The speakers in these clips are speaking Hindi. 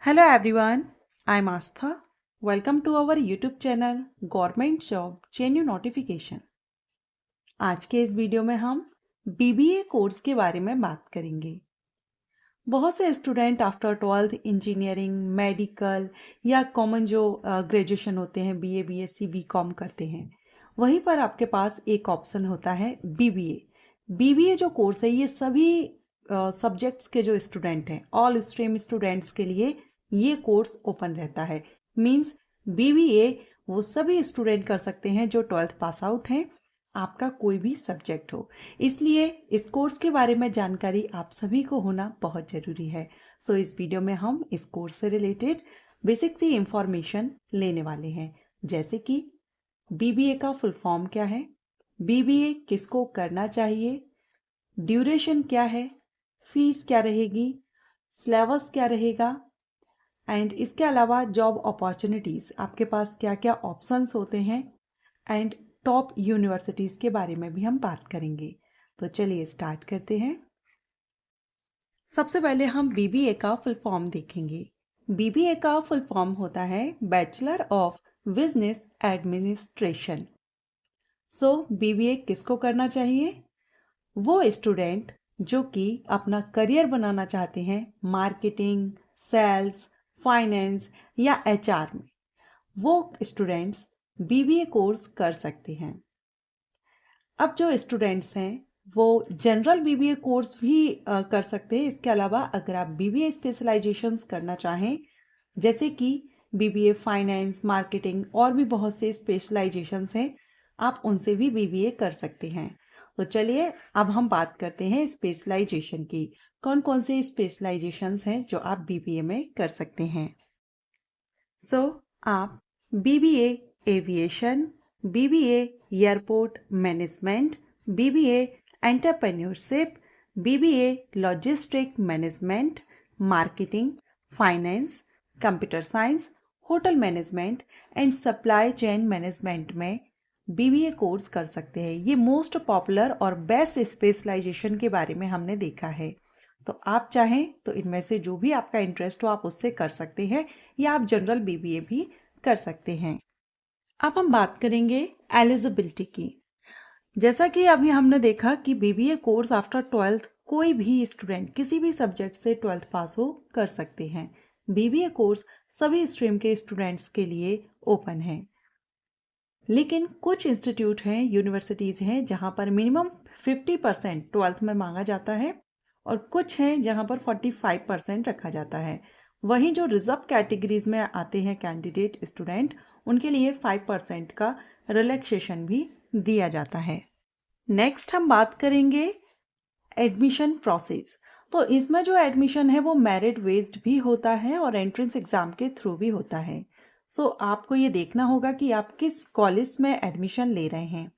Hello everyone, I'm Astha. Welcome to our YouTube channel Government Job Genuine Notification. आज के इस वीडियो में हम BBA कोर्स के बारे में बात करेंगे। बहुत से student after 12th engineering, medical या कॉमन जो ग्रेजुएशन होते हैं BA, BSc, BCom करते हैं। वहीं पर आपके पास एक ऑप्शन होता है BBA। BBA जो कोर्स है ये सभी सब्जेक्ट्स के जो स्टूडेंट हैं, ऑल स्ट्रीम स्टूडेंट्स के लिए ये कोर्स ओपन रहता है। मींस BBA वो सभी स्टूडेंट कर सकते हैं जो 12th पास आउट हैं, आपका कोई भी सब्जेक्ट हो। इसलिए इस कोर्स के बारे में जानकारी आप सभी को होना बहुत ज़रूरी है। सो इस वीडियो में हम इस कोर्स से रिलेटेड बेसिक सी इंफॉर्मेशन लेने वाले हैं, जैसे कि BBA का फुल फॉर्म क्या है, BBA किसको करना चाहिए, ड्यूरेशन क्या है, फीस क्या रहेगी, सिलेबस क्या रहेगा, एंड इसके अलावा जॉब अपॉर्चुनिटीज़ आपके पास क्या क्या ऑप्शंस होते हैं, एंड टॉप यूनिवर्सिटीज़ के बारे में भी हम बात करेंगे। तो चलिए स्टार्ट करते हैं। सबसे पहले हम BBA का फुल फॉर्म देखेंगे। BBA का फुल फॉर्म होता है bachelor of business administration. So BBA किसको करना चाहिए? वो स्टूडेंट जो कि अपना करियर बनाना चाहते हैं मार्केटिंग, सेल्स, फाइनेंस या HR में, वो स्टूडेंट्स BBA कोर्स कर सकते हैं। अब जो स्टूडेंट्स हैं वो जनरल BBA कोर्स भी कर सकते हैं। इसके अलावा अगर आप BBA स्पेशलाइजेशंस करना चाहें, जैसे कि BBA फाइनेंस, मार्केटिंग और भी बहुत से स्पेशलाइजेशंस हैं, आप उनसे भी BBA कर सकते हैं। तो चलिए अब हम बात करते हैं स्पेशलाइजेशन की। कौन कौन से स्पेशलाइजेशंस हैं जो आप BBA में कर सकते हैं। आप BBA aviation, BBA airport management, BBA entrepreneurship, BBA logistic management, marketing, finance, computer science, hotel management and supply chain management में BBA कोर्स कर सकते हैं। ये मोस्ट पॉपुलर और बेस्ट स्पेशलाइजेशन के बारे में हमने देखा है। तो आप चाहें तो इनमें से जो भी आपका इंटरेस्ट हो आप उससे कर सकते हैं, या आप जनरल BBA भी कर सकते हैं। अब हम बात करेंगे एलिजिबिलिटी की। जैसा कि अभी हमने देखा कि BBA कोर्स आफ्टर 12th कोई भी स्टूडेंट किसी भी सब्जेक्ट से 12th पास हो कर सकते हैं। BBA कोर्स सभी स्ट्रीम के स्टूडेंट्स के लिए ओपन है। लेकिन कुछ इंस्टीट्यूट हैं, यूनिवर्सिटीज़ हैं जहां पर मिनिमम 50% 12th में मांगा जाता है, और कुछ हैं जहां पर 45% रखा जाता है। वहीं जो रिजर्व कैटेगरीज में आते हैं कैंडिडेट स्टूडेंट, उनके लिए 5% का रिलैक्सेशन भी दिया जाता है। नेक्स्ट हम बात करेंगे एडमिशन प्रोसेस। तो इसमें जो एडमिशन है वो मेरिट बेस्ड भी होता है और एंट्रेंस एग्जाम के थ्रू भी होता है। आपको ये देखना होगा कि आप किस कॉलेज में एडमिशन ले रहे हैं,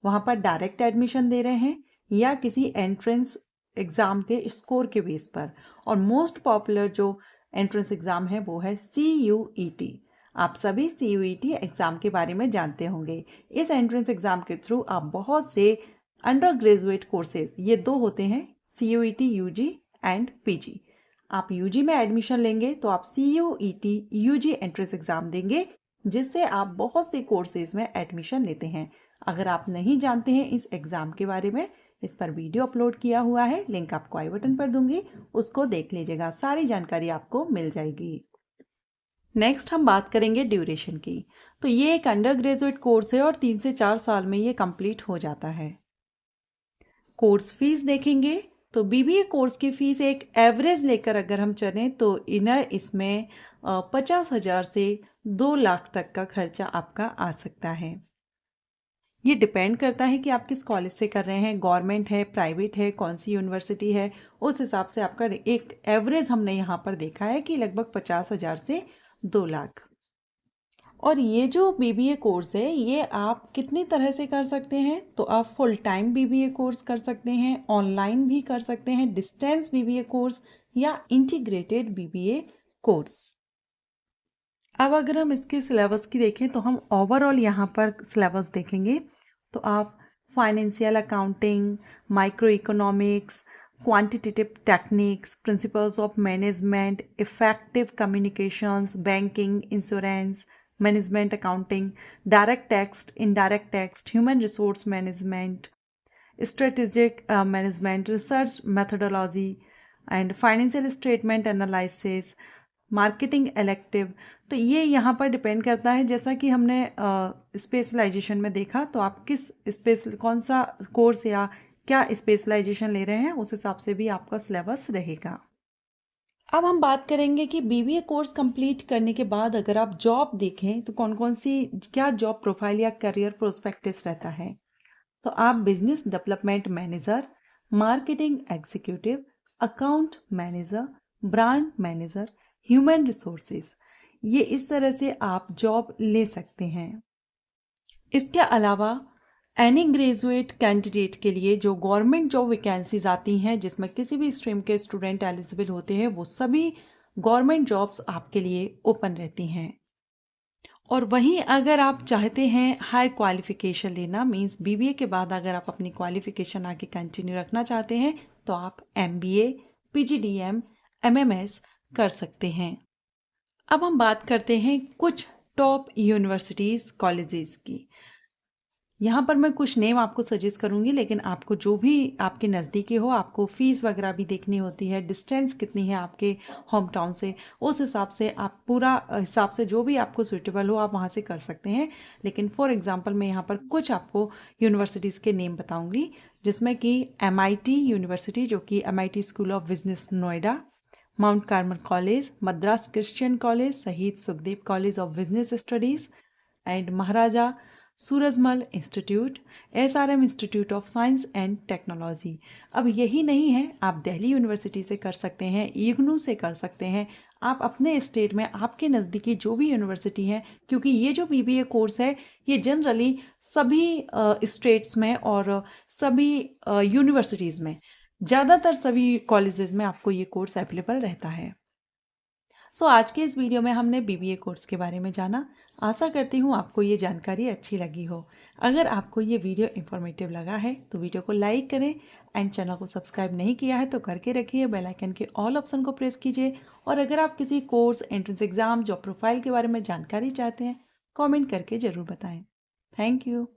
वहाँ पर डायरेक्ट एडमिशन दे रहे हैं या किसी एंट्रेंस एग्ज़ाम के स्कोर के बेस पर। और मोस्ट पॉपुलर जो एंट्रेंस एग्ज़ाम है वो है CUET। आप सभी CUET एग्ज़ाम के बारे में जानते होंगे। इस एंट्रेंस एग्ज़ाम के थ्रू आप बहुत से अंडर ग्रेजुएट कोर्सेज, ये दो होते हैं, CUET UG एंड PG। आप UG में एडमिशन लेंगे तो आप CUET UG एंट्रेंस एग्ज़ाम देंगे, जिससे आप बहुत से कोर्सेज में एडमिशन लेते हैं। अगर आप नहीं जानते हैं इस एग्ज़ाम के बारे में, इस पर वीडियो अपलोड किया हुआ है, लिंक आपको आई बटन पर दूंगी, उसको देख लीजिएगा, सारी जानकारी आपको मिल जाएगी। नेक्स्ट हम बात करेंगे ड्यूरेशन की। तो ये एक अंडर ग्रेजुएट कोर्स है और 3 से 4 साल में ये कंप्लीट हो जाता है। कोर्स फीस देखेंगे तो BBA कोर्स की फ़ीस एक एवरेज लेकर अगर हम चलें तो इनर इसमें 50,000 से 2 लाख तक का खर्चा आपका आ सकता है। ये डिपेंड करता है कि आप किस कॉलेज से कर रहे हैं, गवर्नमेंट है, प्राइवेट है, कौन सी यूनिवर्सिटी है, उस हिसाब से आपका एक एवरेज हमने यहाँ पर देखा है कि लगभग 50,000 से 2 लाख। और ये जो BBA कोर्स है ये आप कितनी तरह से कर सकते हैं, तो आप फुल टाइम BBA कोर्स कर सकते हैं, ऑनलाइन भी कर सकते हैं, डिस्टेंस BBA कोर्स या इंटीग्रेटेड BBA कोर्स। अब अगर हम इसके सिलेबस की देखें तो हम ओवरऑल यहाँ पर सिलेबस देखेंगे तो आप financial accounting, micro economics, quantitative techniques, principles of management, effective communications, banking, insurance, management accounting, direct tax, indirect tax, human resource management, strategic management, research methodology, and financial statement analysis, marketing elective. तो ये यहाँ पर डिपेंड करता है, जैसा कि हमने स्पेशलाइजेशन में देखा, तो आप किस कौन सा कोर्स या क्या स्पेशलाइजेशन ले रहे हैं उस हिसाब से भी आपका सिलेबस रहेगा। अब हम बात करेंगे कि बीबीए कोर्स कंप्लीट करने के बाद अगर आप जॉब देखें तो कौन कौन सी क्या जॉब प्रोफाइल या करियर प्रोस्पेक्टस रहता है। तो आप business development manager, marketing executive, account manager, brand manager, human resources, ये इस तरह से आप जॉब ले सकते हैं। इसके अलावा एनी ग्रेजुएट कैंडिडेट के लिए जो गवर्नमेंट जॉब वैकेंसीज आती हैं जिसमें किसी भी स्ट्रीम के स्टूडेंट एलिजिबल होते हैं, वो सभी गवर्नमेंट जॉब्स आपके लिए ओपन रहती हैं। और वहीं अगर आप चाहते हैं हाई क्वालिफिकेशन लेना, मींस बीबीए के बाद अगर आप अपनी क्वालिफिकेशन आगे कंटिन्यू रखना चाहते हैं, तो आप एमबीए, पीजीडीएम, एमएमएस कर सकते हैं। अब हम बात करते हैं कुछ टॉप यूनिवर्सिटीज़ कॉलेजेस की। यहाँ पर मैं कुछ नेम आपको सजेस्ट करूँगी, लेकिन आपको जो भी आपके नज़दीकी हो, आपको फ़ीस वगैरह भी देखनी होती है, डिस्टेंस कितनी है आपके होम टाउन से, उस हिसाब से आप पूरा हिसाब से जो भी आपको सूटेबल हो आप वहाँ से कर सकते हैं। लेकिन फॉर एग्जांपल मैं यहाँ पर कुछ आपको यूनिवर्सिटीज़ के नेम बताऊँगी, जिसमें कि एमआईटी यूनिवर्सिटी, जो कि MIT school of business Noida, Mount Carmel college, Madras Christian college, Shaheed Sukhdev college of business studies and Maharaja Surajmal institute, SRM institute of science and technology. अब यही नहीं है, आप दिल्ली यूनिवर्सिटी से कर सकते हैं, इग्नू से कर सकते हैं, आप अपने स्टेट में आपके नज़दीकी जो भी यूनिवर्सिटी है, क्योंकि ये जो बीबीए कोर्स है ये जनरली सभी स्टेट्स में और सभी यूनिवर्सिटीज़ में, ज़्यादातर सभी कॉलेजेस में आपको ये कोर्स अवेलेबल रहता है। सो आज के इस वीडियो में हमने बीबीए कोर्स के बारे में जाना। आशा करती हूँ आपको ये जानकारी अच्छी लगी हो। अगर आपको ये वीडियो इन्फॉर्मेटिव लगा है तो वीडियो को लाइक करें एंड चैनल को सब्सक्राइब नहीं किया है तो करके रखिए, बेल आइकन के ऑल ऑप्शन को प्रेस कीजिए। और अगर आप किसी course, entrance exam, job profile के बारे में जानकारी चाहते हैं, कॉमेंट करके ज़रूर बताएं। Thank you.